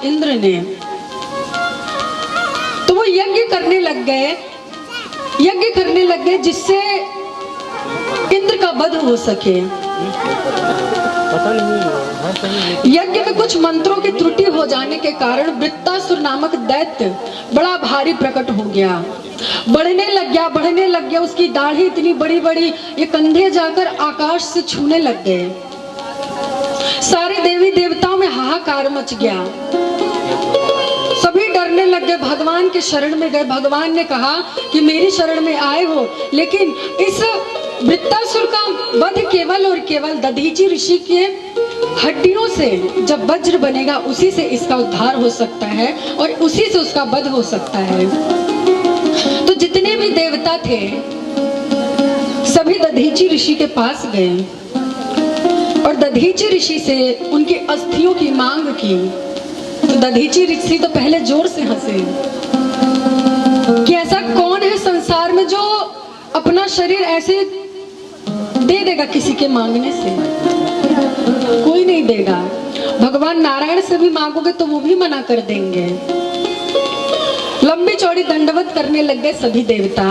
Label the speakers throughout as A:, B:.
A: इंद्र ने, तो वो यज्ञ करने लग गए जिससे इंद्र का वध हो सके। यज्ञ में कुछ मंत्रों की त्रुटि हो जाने के कारण वृत्तासुर नामक दैत्य बड़ा भारी प्रकट हो गया, बढ़ने लग गया। उसकी दाढ़ी इतनी बड़ी बड़ी, ये कंधे जाकर आकाश से छूने लग गए। सारे देवी देवताओं में हाहाकार मच गया, सभी डरने लग गए, भगवान के शरण में गए। भगवान ने कहा कि मेरी शरण में आए हो, लेकिन इस वृत्तासुर का वध केवल और केवल दधीचि ऋषि के हड्डियों से जब वज्र बनेगा, उसी से इसका उद्धार हो सकता है और उसी से उसका वध हो सकता है। तो जितने भी देवता थे सभी दधीचि ऋषि के पास गए और दधीचि ऋषि से उनकी अस्थियों की मांग की। तो दधीचि ऋषि तो पहले जोर से हंसे कि ऐसा कौन है संसार में जो अपना शरीर ऐसे दे देगा किसी के मांगने से? कोई नहीं देगा। भगवान नारायण से भी मांगोगे तो वो भी मना कर देंगे। लंबी चौड़ी दंडवत करने लग गए सभी देवता।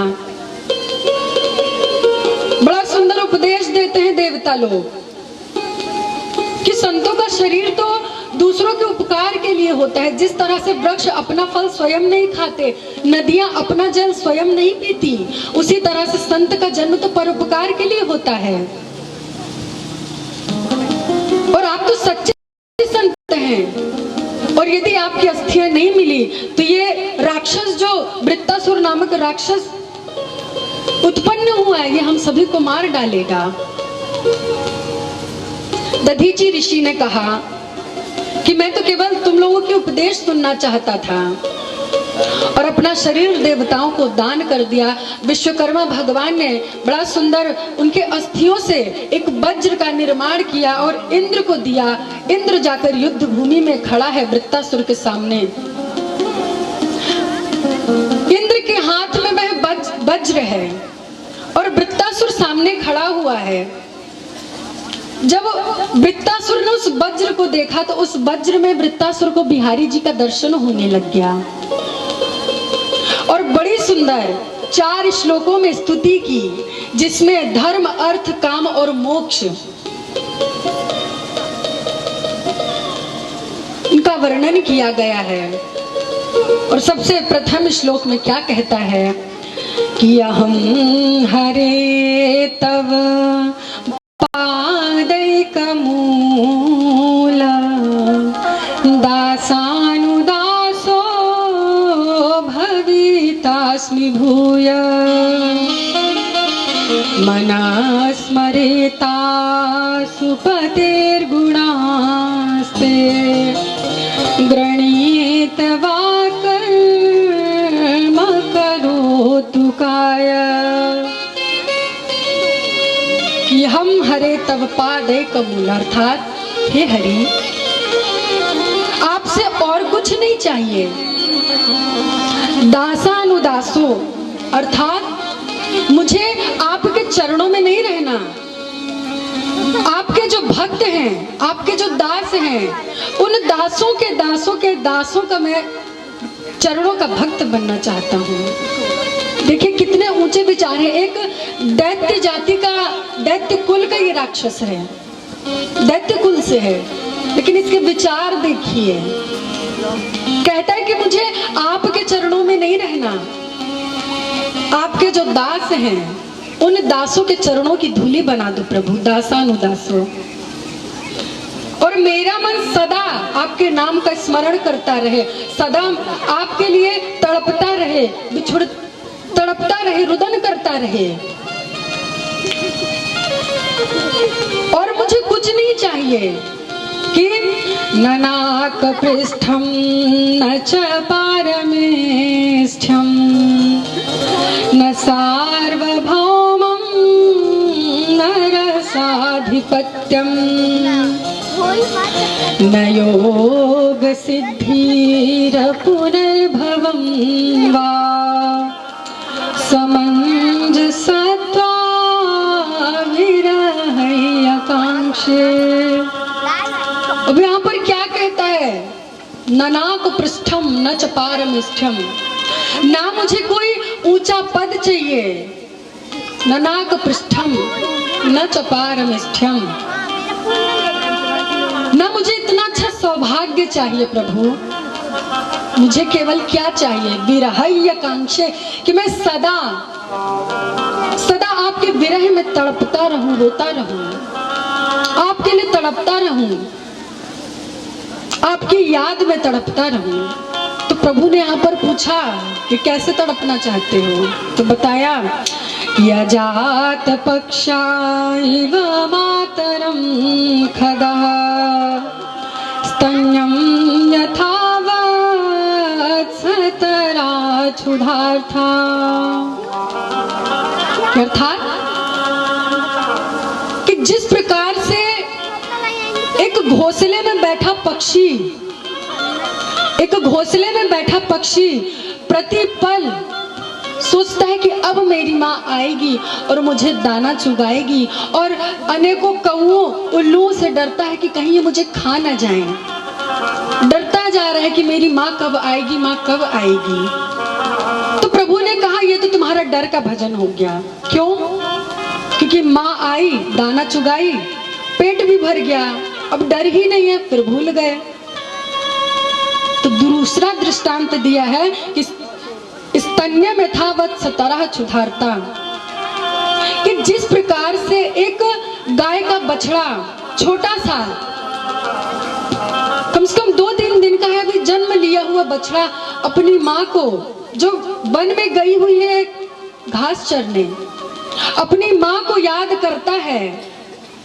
A: बड़ा सुंदर उपदेश देते हैं देवता लोग कि संतों का शरीर तो दूसरों के उपकार के लिए होता है। जिस तरह से वृक्ष अपना फल स्वयं नहीं खाते, नदियां अपना जल स्वयं नहीं पीती, उसी तरह से संत का जन्म तो परोपकार के लिए होता है। और आप तो सच्चे संत हैं, और यदि आपकी अस्थियां नहीं मिली तो ये राक्षस जो वृत्तासुर नामक राक्षस उत्पन्न हुआ है, ये हम सभी को मार डालेगा। दधीचि ऋषि ने कहा कि मैं तो केवल तुम लोगों के उपदेश सुनना चाहता था, और अपना शरीर देवताओं को दान कर दिया। विश्वकर्मा भगवान ने बड़ा सुंदर उनके अस्थियों से एक वज्र का निर्माण किया और इंद्र को दिया। इंद्र जाकर युद्ध भूमि में खड़ा है वृत्तासुर के सामने। इंद्र के हाथ में वह वज्र है और वृत्तासुर सामने खड़ा हुआ है। जब वृत्तासुर ने उस वज्र को देखा तो उस वज्र में वृत्तासुर को बिहारी जी का दर्शन होने लग गया और बड़ी सुंदर 4 श्लोकों में स्तुति की, जिसमें धर्म, अर्थ, काम और मोक्ष इनका वर्णन किया गया है। और सबसे प्रथम श्लोक में क्या कहता है कि अहं हरे तव पादैकमूल दासानुदासो भवितास्मि भूय मना स्मरेता सुपतेर्गुणास्ते गृणीत वा कर्म करोतु काय। कि हम हरे तव पादे कमूल, अर्थात हे हरि, आपसे और कुछ नहीं चाहिए। दासानुदासो, अर्थात मुझे आपके चरणों में नहीं रहना। आपके जो भक्त हैं, आपके जो दास हैं, उन दासों का मैं चरणों का भक्त बनना चाहता हूँ। देखिए कितने ऊंचे विचार हैं। एक दैत्य जाति का, दैत्य कुल का ये राक्षस है, दैत्य कुल से है, लेकिन इसके विचार देखिए। कहता है कि मुझे आपके चरणों में नहीं रहना, आपके जो दास हैं उन दासों के चरणों की धूली बना दो प्रभु, दासानुदासो। और मेरा मन सदा आपके नाम का स्मरण करता रहे, सदा आपके लिए तड़पता रहे, तड़पता रहे, रुदन करता रहे। और मुझे कुछ नहीं चाहिए कि न नाक पृष्ठम न च पारमेष्ठ्यम न सार्वभौमं न रसाधिपत्यम न योग सिद्धिर पुनर्भवं वा समंजसत्वा विरहय आकांक्षे। अब यहाँ पर क्या कहता है ननाक पृष्ठम न च पारमिष्ठम, ना मुझे कोई ऊंचा पद चाहिए, ननाक पृष्ठम न च पारमिष्ठम, ना मुझे इतना अच्छा सौभाग्य चाहिए प्रभु, मुझे केवल क्या चाहिए, विरहय कांक्षे, कि मैं सदा सदा आपके विरह में तड़पता रहूं, रोता रहूं, आपके लिए तड़पता रहूं, आपकी याद में तड़पता रहूं। तो प्रभु ने यहाँ पर पूछा कि कैसे तड़पना चाहते हो, तो बताया यजात पक्षा इव मातरम खगः स्तन्यं यथावत् सतरा क्षुधार्था। अर्थात कि जिस प्रकार से एक घोंसले में बैठा पक्षी, एक घोंसले में बैठा पक्षी प्रति पल सोचता है कि अब मेरी माँ आएगी और मुझे दाना चुगाएगी, और अनेकों कौओं उल्लुओं से डरता है कि कहीं ये मुझे खा ना जाए, डरता जा रहा है कि मेरी माँ कब आएगी, माँ कब आएगी। तो प्रभु ने कहा ये तो तुम्हारा डर का भजन हो गया। क्यों? क्योंकि माँ आई, दाना चुगाई, पेट भी भर गया, अब डर ही नहीं है, फिर भूल गए। तो दूसरा दृष्टांत दिया है कि स्तन्य में था वत सतरह क्षुधार्ता, कि जिस प्रकार से एक गाय का बछड़ा छोटा सा, कम से कम 2-3 दिन का है, अभी जन्म लिया हुआ बछड़ा अपनी माँ को, जो वन में गई हुई है घास चरने, अपनी माँ को याद करता है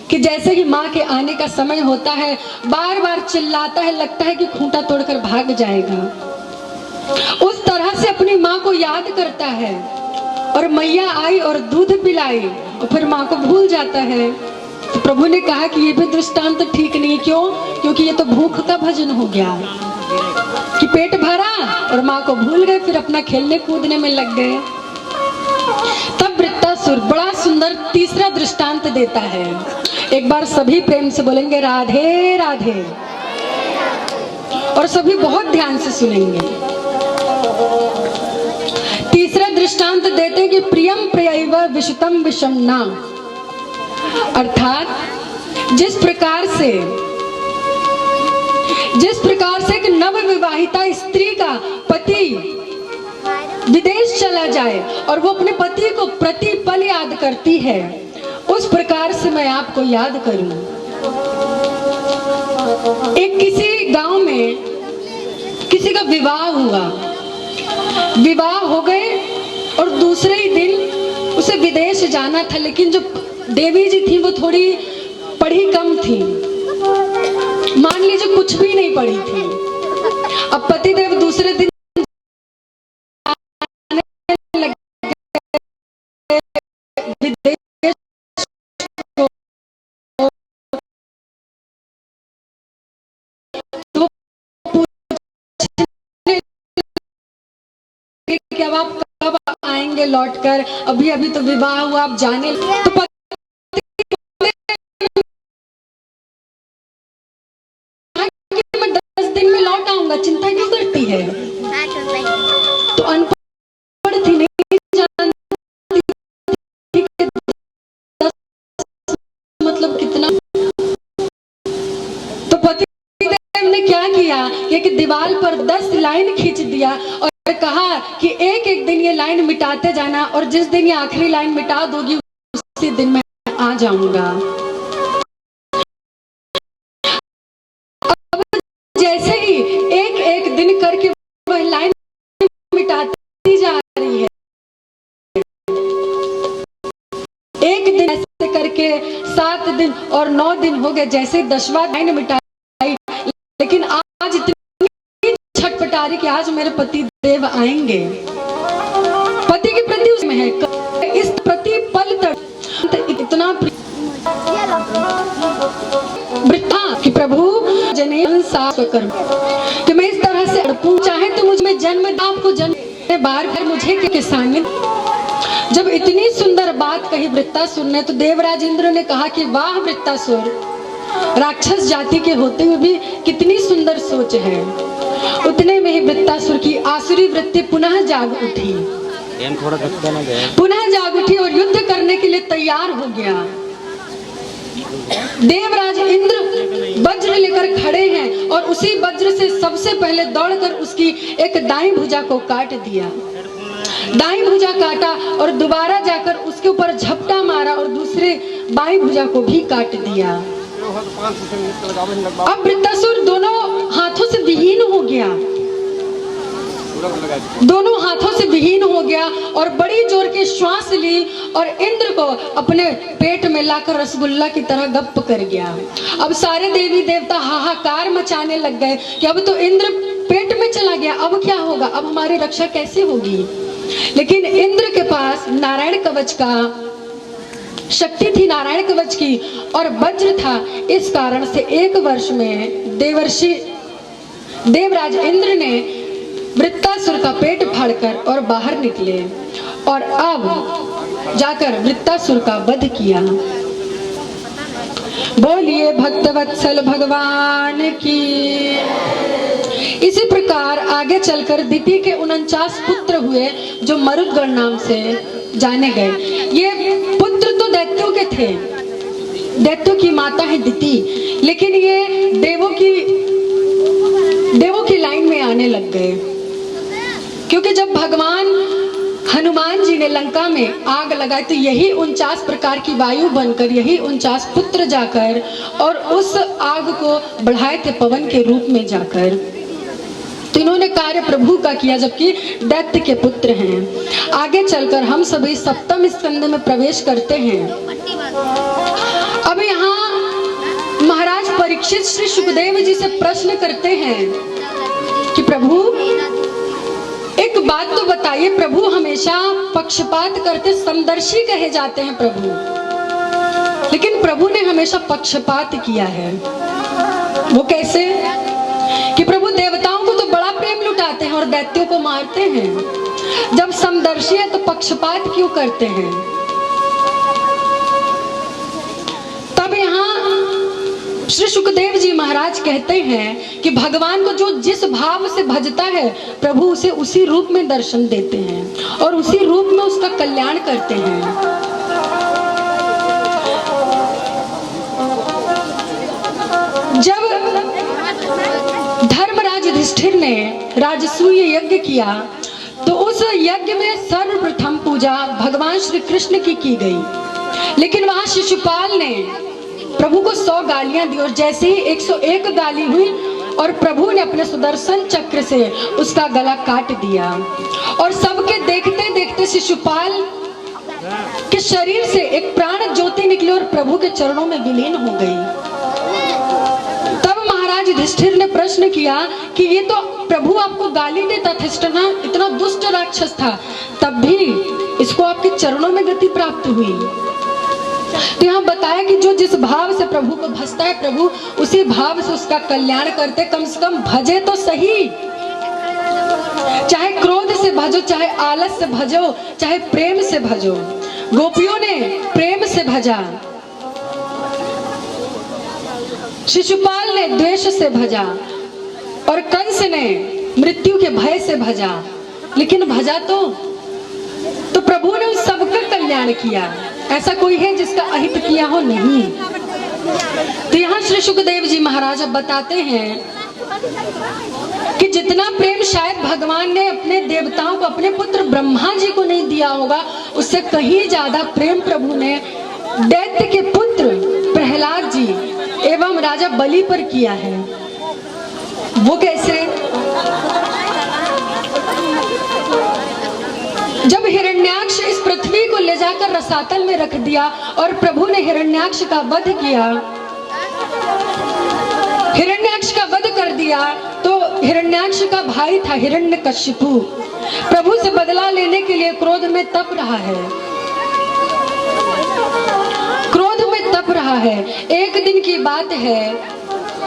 A: कि जैसे ही माँ के आने का समय होता है बार बार चिल्लाता है, लगता है कि खूंटा तोड़कर भाग जाएगा, उस तरह से अपनी माँ को याद करता है। और मैया आई और दूध पिलाई और फिर माँ को भूल जाता है। तो प्रभु ने कहा कि ये भी दृष्टांत ठीक नहीं। क्यों? क्योंकि ये तो भूख का भजन हो गया, कि पेट भरा और माँ को भूल गए, फिर अपना खेलने कूदने में लग गए। तब वृत्तासुर बड़ा सुंदर तीसरा दृष्टांत देता है। एक बार सभी प्रेम से बोलेंगे राधे राधे, और सभी बहुत ध्यान से सुनेंगे। तीसरा दृष्टांत देते हैं कि प्रियम प्रियैव विशुतम विषम न, अर्थात जिस प्रकार से एक नव विवाहिता स्त्री का पति विदेश चला जाए और वो अपने पति को प्रति पल याद करती है, उस प्रकार से मैं आपको याद करूं। एक किसी गांव में किसी का विवाह हुआ, विवाह हो गए और दूसरे ही दिन उसे विदेश जाना था, लेकिन जो देवी जी थी वो थोड़ी पढ़ी कम थी, मान लीजिए कुछ भी नहीं पढ़ी थी। अब पतिदेव दूसरे दिन विदेश कि अब आप कब आएंगे लौट कर, अभी अभी तो विवाह हुआ, आप जाने। तो मैं 10 दिन में लौट आऊंगा, चिंता क्यों करती है? तो अनपढ़ थी, नहीं जानती थी 10 मतलब कितना। तो पतिदेव ने क्या किया, एक दीवार पर 10 लाइन खींच दिया और कहा कि एक एक दिन ये लाइन मिटाते जाना, और जिस दिन ये आखिरी लाइन मिटा दोगी उसी दिन मैं आ जाऊंगा। अब जैसे ही एक एक दिन करके वह लाइन मिटाती जा रही है, एक दिन ऐसे करके 7 दिन और 9 दिन हो गए, जैसे 10वां लाइन मिटाई, लेकिन आज इतनी छटपटारी कि आज मेरे पति देव आएंगे। पति के प्रति उसमें है, इस प्रति पल तक इतना वृथा कि प्रभु जने साफ कर्म, कि मैं इस तरह से अड़पूं, चाहे तो मुझे जन्म आपको जन्म बार बार मुझे के सानिध्य। जब इतनी सुंदर बात कही वृत्तासुर ने, तो देवराज इंद्र ने कहा कि वाह वृत्तासुर, राक्षस जाति के होते हुए भी कितनी सुंदर सोच है। उतने में ही वृत्तासुर की आसुरी वृत्ति पुनः जाग उठी, पुनः जाग उठी और युद्ध करने के लिए तैयार हो गया। देवराज इंद्र वज्र लेकर खड़े हैं और उसी वज्र से सबसे पहले दौड़कर उसकी एक दाईं भुजा को काट दिया। दाईं भुजा काटा और दोबारा जाकर उसके ऊपर झपटा मारा और दूसरे बाईं भुजा को भी काट दिया। अब वृत्तासुर दोनों हाथों से विहीन हो गया, दोनों हाथों से विहीन हो गया और बड़ी जोर की श्वास ली और इंद्र को अपने पेट में लाकर रसगुल्ला की तरह गप्प कर गया। अब सारे देवी देवता हाहाकार मचाने लग गए कि अब तो इंद्र पेट में चला गया, अब क्या होगा, अब हमारी रक्षा कैसे होगी। लेकिन इंद्र के पास नारायण कवच का शक्ति थी, नारायण कवच की, और वज्र था। इस कारण से 1 वर्ष में देवराज इंद्र ने वृत्तासुर का पेट फाड़कर और बाहर निकले और अब जाकर वृत्तासुर का वध किया। बोलिए भक्तवत्सल भगवान की। इसी प्रकार आगे चलकर दिति के 49 पुत्र हुए जो मरुदगण नाम से जाने गए। ये पुत्र तो दैत्यों के थे, दैत्यों की माता है दिति, लेकिन ये देवों की लाइन में आने लग गए, क्योंकि जब भगवान हनुमान जी ने लंका में आग लगाई तो यही 49 प्रकार की वायु बनकर, यही 49 पुत्र जाकर और उस आग को बढ़ाए थे पवन के रूप में जाकर। तो इन्होंने कार्य प्रभु का किया, जबकि दैत्य के पुत्र हैं। आगे चलकर हम सभी 7वें स्कंद में प्रवेश करते हैं। अब यहाँ महाराज परीक्षित श्री सुखदेव जी से प्रश्न करते हैं कि प्रभु एक बात तो बताइए, प्रभु हमेशा पक्षपात करते, समदर्शी कहे जाते हैं प्रभु, लेकिन प्रभु ने हमेशा पक्षपात किया है। वो कैसे कि प्रभु देवताओं को तो बड़ा प्रेम लुटाते हैं और दैत्यों को मारते हैं, जब समदर्शी है तो पक्षपात क्यों करते हैं। तब यहाँ श्री सुखदेव जी महाराज कहते हैं कि भगवान को जो जिस भाव से भजता है प्रभु उसे उसी रूप में दर्शन देते हैं और उसी रूप में उसका कल्याण करते हैं। जब धर्मराज युधिष्ठिर ने राजसूय यज्ञ किया तो उस यज्ञ में सर्वप्रथम पूजा भगवान श्री कृष्ण की गई, लेकिन वहां शिशुपाल ने प्रभु को 100 गालियां दी और जैसे ही 101 गाली हुई और प्रभु ने अपने सुदर्शन चक्र से उसका गला काट दिया और सबके देखते देखते शिशुपाल के शरीर से एक प्राण ज्योति निकली और प्रभु के चरणों में विलीन हो गई। तब महाराज युधिष्ठिर ने प्रश्न किया कि ये तो प्रभु आपको गाली देता था, इतना दुष्ट राक्षस था, तब भी इसको आपके चरणों में गति प्राप्त हुई। तो यहाँ बताया कि जो जिस भाव से प्रभु को भजता है प्रभु उसी भाव से उसका कल्याण करते। कम से कम भजे तो सही, चाहे क्रोध से भजो, चाहे आलस से भजो, चाहे प्रेम से भजो। गोपियों ने प्रेम से भजा, शिशुपाल ने द्वेष से भजा और कंस ने मृत्यु के भय से भजा, लेकिन भजा तो प्रभु ने उस सबका कल्याण किया। ऐसा कोई है जिसका अहित किया हो? नहीं। तो यहाँ श्री सुखदेव जी महाराज अब बताते हैं कि जितना प्रेम शायद भगवान ने अपने देवताओं को, अपने पुत्र ब्रह्मा जी को नहीं दिया होगा, उससे कहीं ज्यादा प्रेम प्रभु ने दैत्य के पुत्र प्रहलाद जी एवं राजा बलि पर किया है। वो कैसे? जब हिरण्याक्ष इस पृथ्वी को ले जाकर रसातल में रख दिया और प्रभु ने हिरण्याक्ष का वध किया, हिरण्याक्ष का वध कर दिया, तो हिरण्याक्ष का भाई था हिरण्यकशिपु, प्रभु से बदला लेने के लिए क्रोध में तप रहा है, क्रोध में तप रहा है। एक दिन की बात है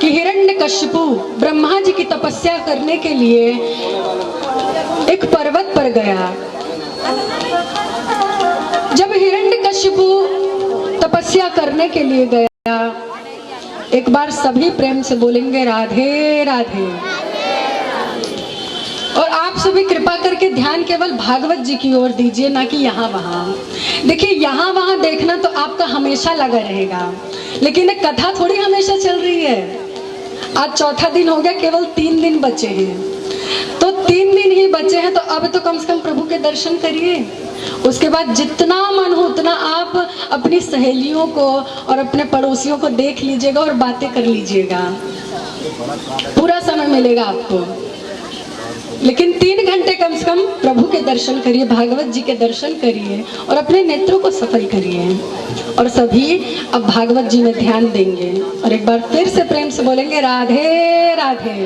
A: कि हिरण्यकशिपु ब्रह्मा जी की तपस्या करने के लिए एक पर्वत पर गया। जब हिरण्यकशिपु तपस्या करने के लिए गया, एक बार सभी प्रेम से बोलेंगे राधे राधे। सभी कृपा करके ध्यान केवल भागवत जी की ओर दीजिए, ना कि यहाँ वहाँ। देखिए यहाँ वहाँ देखना तो आपका हमेशा लगा रहेगा, लेकिन एक कथा थोड़ी हमेशा चल रही है। आज चौथा दिन हो गया, केवल 3 दिन बचे हैं। तो 3 दिन ही बचे हैं, तो अब तो कम से कम प्रभु के दर्शन करिए। उसके बाद जितना मन हो उतना आप अपनी सहेलियों को और अपने पड़ोसियों को देख लीजिएगा और बातें कर लीजिएगा, पूरा समय मिलेगा आपको। लेकिन 3 घंटे कम से कम प्रभु के दर्शन करिए, भागवत जी के दर्शन करिए और अपने नेत्रों को सफल करिए। और सभी अब भागवत जी में ध्यान देंगे और एक बार फिर से प्रेम से बोलेंगे राधे राधे।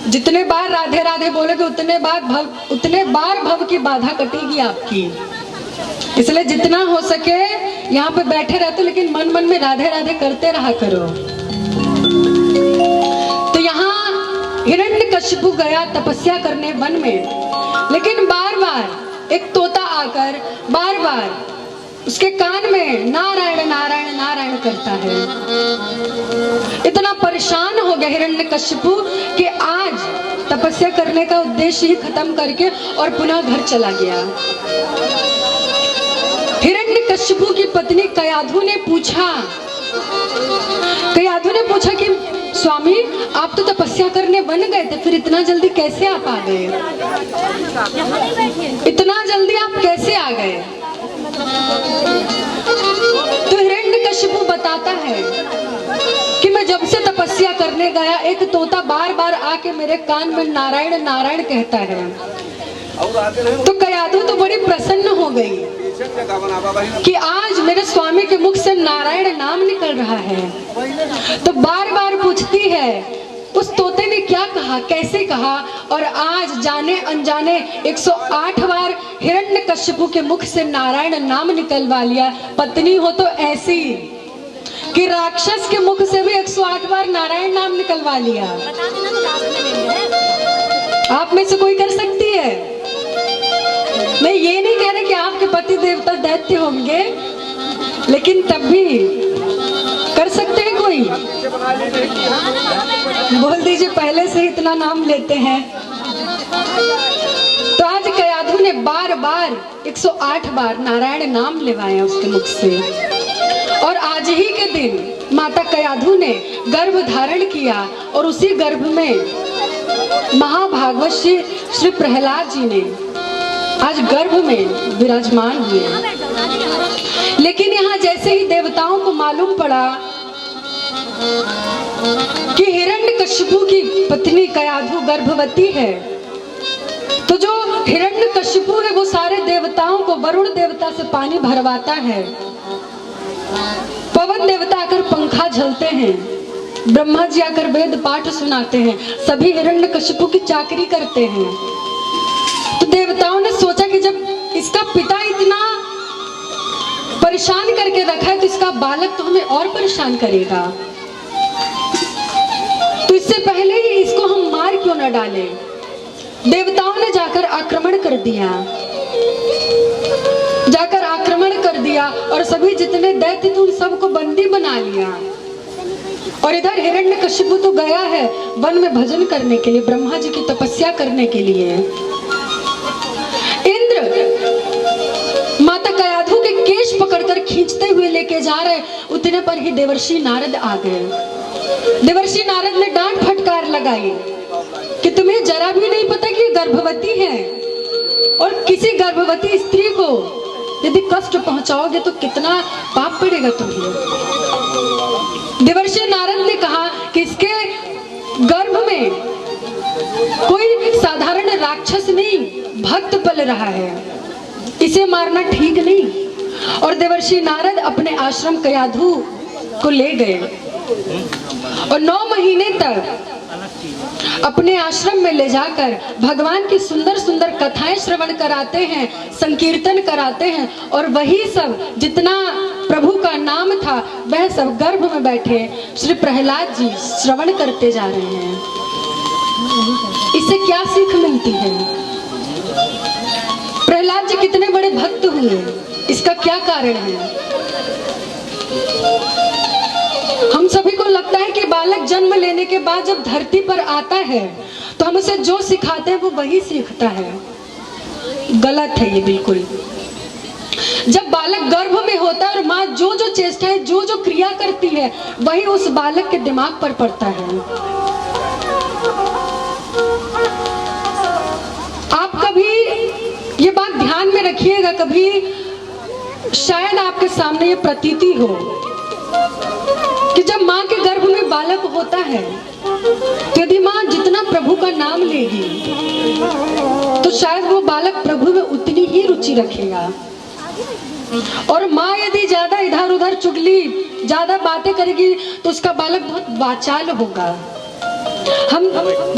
A: जितने बार राधे राधे बोलोगे उतने बार भव की बाधा कटेगी आपकी। इसलिए जितना हो सके यहाँ पे बैठे रहते, लेकिन मन मन में राधे राधे करते रहा करो। तो यहाँ हिरण्यकशिपु गया तपस्या करने वन में, लेकिन बार बार एक तोता आकर बार बार उसके कान में नारायण नारायण नारायण करता है। इतना परेशान हो गया हिरण्यकशिपु कि आज तपस्या करने का उद्देश्य ही खत्म करके और पुनः घर चला गया। हिरण्यकशिपु की पत्नी कयाधु ने पूछा कि स्वामी आप तो तपस्या करने बन गए थे, फिर इतना जल्दी कैसे आप आ गए? इतना जल्दी आप कैसे आ गए? तो हिरण्यकशिपु बताता है कि मैं जब से तपस्या करने गया, एक तोता बार बार आके मेरे कान में नारायण नारायण कहता है। तो कयाधु तो बड़ी प्रसन्न हो गई कि आज मेरे स्वामी के मुख से नारायण नाम निकल रहा है। तो बार बार पूछती है उस तोते ने क्या कहा, कैसे कहा, और आज जाने अनजाने 108 बार हिरण्यकशिपु के मुख से नारायण नाम निकलवा लिया। पत्नी हो तो ऐसी कि राक्षस के मुख से भी 108 बार नारायण नाम निकलवा लिया। आप में से कोई कर सकती है? मैं ये नहीं कह रही कि आपके पति देवता दैत्य होंगे, लेकिन तब भी कर सकते हैं कोई? बोल दीजिए, पहले से इतना नाम लेते हैं। तो आज कयाधु ने बार बार 108 बार नारायण नाम लेवाया उसके मुख से। और आज ही के दिन माता कयाधु ने गर्भ धारण किया और उसी गर्भ में महाभागवत श्री प्रहलाद जी ने आज गर्भ में विराजमान हुए। लेकिन यहाँ जैसे ही देवताओं को मालूम पड़ा कि हिरण्यकशिपु की पत्नी कयाधु गर्भवती है, तो जो हिरण्यकशिपु है वो सारे देवताओं को, वरुण देवता से पानी भरवाता है, पवन देवता आकर पंखा झलते हैं, ब्रह्मा जी आकर वेद पाठ सुनाते हैं, सभी हिरण्यकशिपु की चाकरी करते हैं। तो देवताओं ने सोचा कि जब इसका पिता इतना परेशान करके रखा है तो इसका बालक तो हमें और परेशान करेगा, तो इससे पहले ही इसको हम मार क्यों न डालें। देवताओं ने जाकर आक्रमण कर दिया और सभी जितने दैत्य थे उन सबको बंदी बना लिया। और इधर हिरण्यकशिपु तो गया है वन में भजन करने के लिए, ब्रह्मा जी की तपस्या करने के लिए। इंद्र माता कयाधु के केश पकड़कर खींचते हुए लेके जा रहे, उतने पर ही देवर्षि नारद आ गए। देवर्षि नारद ने डांट फटकार लगाई कि तुम्हें जरा भी नहीं पता कि गर्भवती है, और किसी गर्भवती स्त्री को यदि कष्ट पहुंचाओगे तो कितना पाप पड़ेगा तुम्हें। देवर्षि नारद ने कहा कि इसके गर्भ में कोई साधारण राक्षस नहीं, भक्त पल रहा है, इसे मारना ठीक नहीं। और देवर्षि नारद अपने आश्रम कयाधु को ले गए और 9 महीने तक अपने आश्रम में ले जाकर भगवान की सुंदर सुंदर कथाएं श्रवण कराते हैं, संकीर्तन कराते हैं, और वही सब जितना प्रभु का नाम था वह सब गर्भ में बैठे श्री प्रहलाद जी श्रवण करते जा रहे हैं। इससे क्या सीख मिलती है? प्रहलाद जी कितने बड़े भक्त हुए, इसका क्या कारण है? हम सभी को लगता है कि बालक जन्म लेने के बाद जब धरती पर आता है तो हम उसे जो सिखाते हैं वो वही सीखता है। गलत है ये बिल्कुल। जब बालक गर्भ में होता है और माँ जो जो चेष्टाएं जो जो क्रिया करती है वही उस बालक के दिमाग पर पड़ता है। आप कभी ये बात ध्यान में रखिएगा, कभी शायद आपके सामने ये प्रतीति हो कि जब माँ के गर्भ में बालक होता है तो यदि माँ जितना प्रभु का नाम लेगी तो शायद वो बालक प्रभु में उतनी ही रुचि रखेगा। और माँ यदि ज्यादा इधर उधर चुगली ज्यादा बातें करेगी तो उसका बालक बहुत वाचाल होगा। हम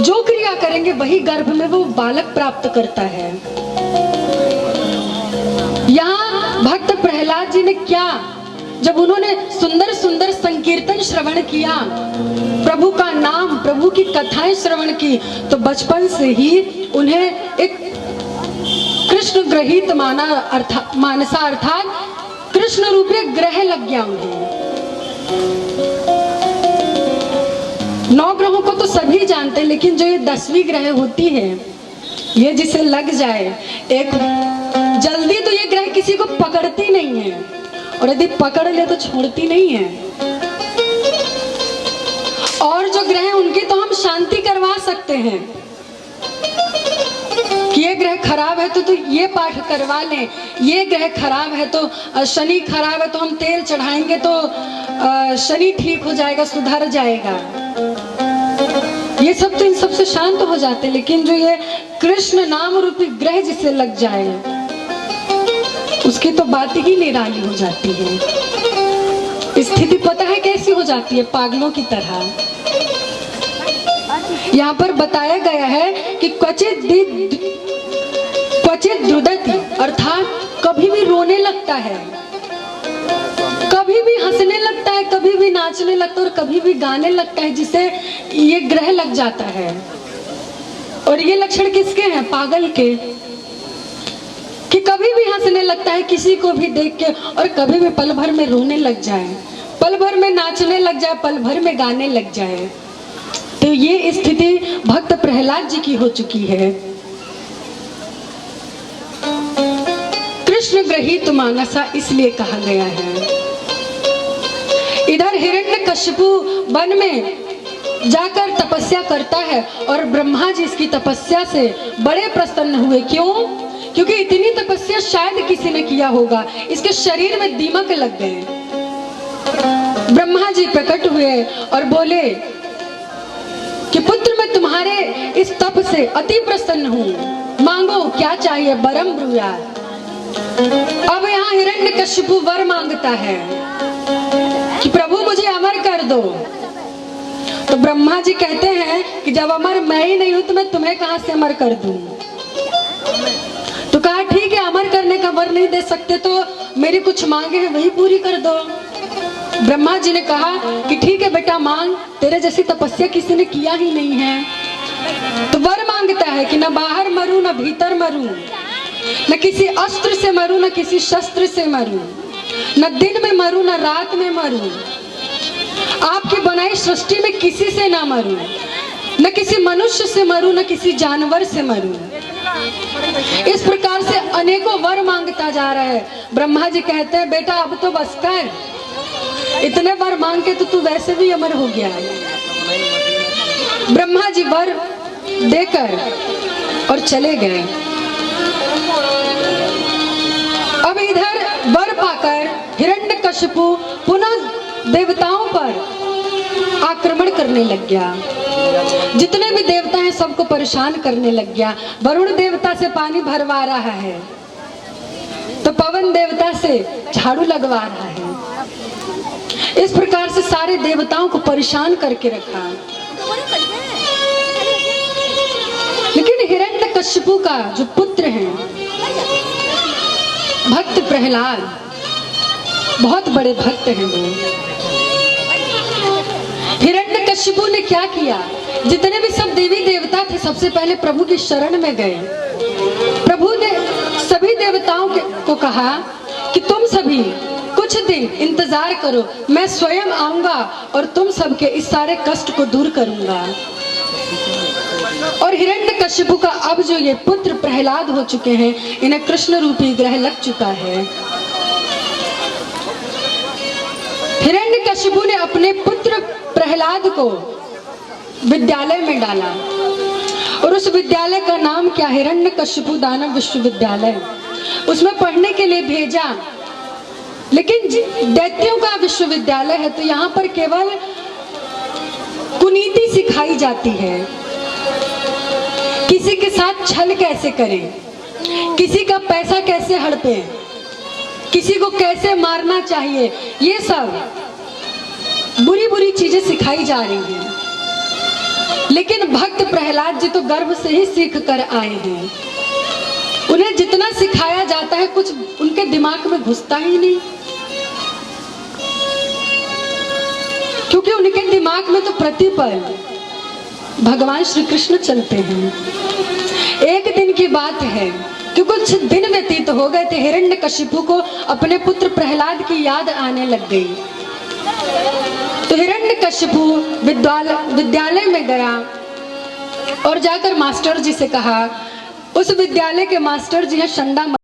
A: जो क्रिया करेंगे वही गर्भ में वो बालक प्राप्त करता है। यहाँ भक्त प्रहलाद जी ने क्या, जब उन्होंने सुंदर सुंदर संकीर्तन श्रवण किया, प्रभु का नाम प्रभु की कथाएं श्रवण की, तो बचपन से ही उन्हें एक कृष्ण ग्रहित मानसा अर्थात कृष्ण रूपी ग्रह लग गया उन्हें। 9 ग्रहों को तो सभी जानते हैं, लेकिन जो ये 10वीं ग्रह होती है ये जिसे लग जाए एक, जल्दी तो ये ग्रह किसी को पकड़ती नहीं है, और यदि पकड़ ले तो छोड़ती नहीं है। और जो ग्रह उनकी तो हम शांति करवा सकते हैं कि ये ग्रह खराब है तो ये पाठ करवा लें, ये ग्रह खराब है तो शनि खराब है तो हम तेल चढ़ाएंगे तो शनि ठीक हो जाएगा, सुधर जाएगा। ये सब तो इन सबसे शांत हो जाते, लेकिन जो ये कृष्ण नाम रूपी ग्रह जिसे लग जाए उसकी तो बात ही निराली हो जाती है। स्थिति पता है कैसी हो जाती है? पागलों की तरह। यहाँ पर बताया गया है कि क्वचित द्रुदति अर्थात कभी भी रोने लगता है, कभी भी हंसने लगता है, कभी भी नाचने लगता है और कभी भी गाने लगता है, जिसे ये ग्रह लग जाता है। और ये लक्षण किसके हैं? पागल के, कि कभी भी हंसने लगता है किसी को भी देख के और कभी भी पल भर में रोने लग जाए, पल भर में नाचने लग जाए, पल भर में गाने लग जाए। तो ये स्थिति भक्त प्रहलाद जी की हो चुकी है। कृष्ण ग्रहित मानसा इसलिए कहा गया है। इधर हिरण्यकशिपु वन में जाकर तपस्या करता है और ब्रह्मा जी इसकी तपस्या से बड़े प्रसन्न हुए। क्यों? क्योंकि इतनी तपस्या शायद किसी ने किया होगा, इसके शरीर में दीमक लग गए। ब्रह्मा जी प्रकट हुए और बोले कि पुत्र मैं तुम्हारे इस तप से अति प्रसन्न हूँ, मांगो क्या चाहिए, वरम ब्रूयात्। अब यहाँ हिरण्यकशिपु वर मांगता है कि प्रभु मुझे अमर कर दो। तो ब्रह्मा जी कहते हैं कि जब अमर मैं ही नहीं हूं तो मैं तुम्हें कहां से अमर कर दूं। तो कहा ठीक है, अमर करने का वर नहीं दे सकते तो मेरी कुछ मांगे हैं वही पूरी कर दो। ब्रह्मा जी ने कहा कि ठीक है बेटा मांग, तेरे जैसी तपस्या किसी ने किया ही नहीं है। तो वर मांगता है कि न बाहर मरूं न भीतर मरूं, न किसी अस्त्र से मरूं न किसी शस्त्र से मरूं, न दिन में मरूं न रात में मरूं, आपकी बनाई सृष्टि में किसी से ना मरूं, न किसी मनुष्य से मरूं न किसी जानवर से मरूं। इस प्रकार से अनेकों वर मांगता जा रहा है। ब्रह्मा जी कहते हैं बेटा अब तो बस कर, इतने वर मांग के तो तू वैसे भी अमर हो गया है। ब्रह्मा जी वर देकर और चले गए। अब इधर वर पाकर हिरण्यकशिपु पुनः देवताओं पर आक्रमण करने लग गया। जितने भी देवता हैं सबको परेशान करने लग गया। वरुण देवता से पानी भरवा रहा है तो पवन देवता से झाड़ू लगवा रहा है। इस प्रकार से सारे देवताओं को परेशान करके रखा। लेकिन हिरण्यकशिपु का जो पुत्र है भक्त प्रहलाद, बहुत बड़े भक्त हैं वो। हिरण्यकशिपु ने क्या किया? जितने भी सब देवी देवता थे सबसे पहले प्रभु की शरण में गए। प्रभु ने सभी देवताओं को कहा कि तुम सभी कुछ दिन दिन इंतजार करो, मैं स्वयं आऊंगा और तुम सबके इस सारे कष्ट को दूर करूंगा। और हिरण्यकशिपु का अब जो ये पुत्र प्रहलाद हो चुके हैं, इन्हें कृष्ण रूपी ग्रह लग चुका है। हिरण्यकशिपु ने अपने पुत्र प्रहलाद को विद्यालय में डाला और उस विद्यालय का नाम क्या, हिरण्यकशिपु दानव विश्वविद्यालय। उसमें पढ़ने के लिए भेजा, लेकिन दैत्यों का विश्वविद्यालय है तो यहाँ पर केवल कुनीति सिखाई जाती है। किसी के साथ छल कैसे करें, किसी का पैसा कैसे हड़पे, किसी को कैसे मारना चाहिए, ये सब बुरी बुरी चीजें सिखाई जा रही हैं। लेकिन भक्त प्रहलाद जी तो गर्भ से ही सीख कर आए हैं। उन्हें जितना सिखाया जाता है कुछ उनके दिमाग में घुसता ही नहीं, क्योंकि उनके दिमाग में तो प्रतिपल भगवान श्री कृष्ण चलते हैं। एक दिन की बात है कि कुछ दिन व्यतीत हो गए थे, हिरण्यकशिपु को अपने पुत्र प्रहलाद की याद आने लग गई। तो हिरण्यकशिपु विद्यालय में गया और जाकर मास्टर जी से कहा। उस विद्यालय के मास्टर जी हैं शंडा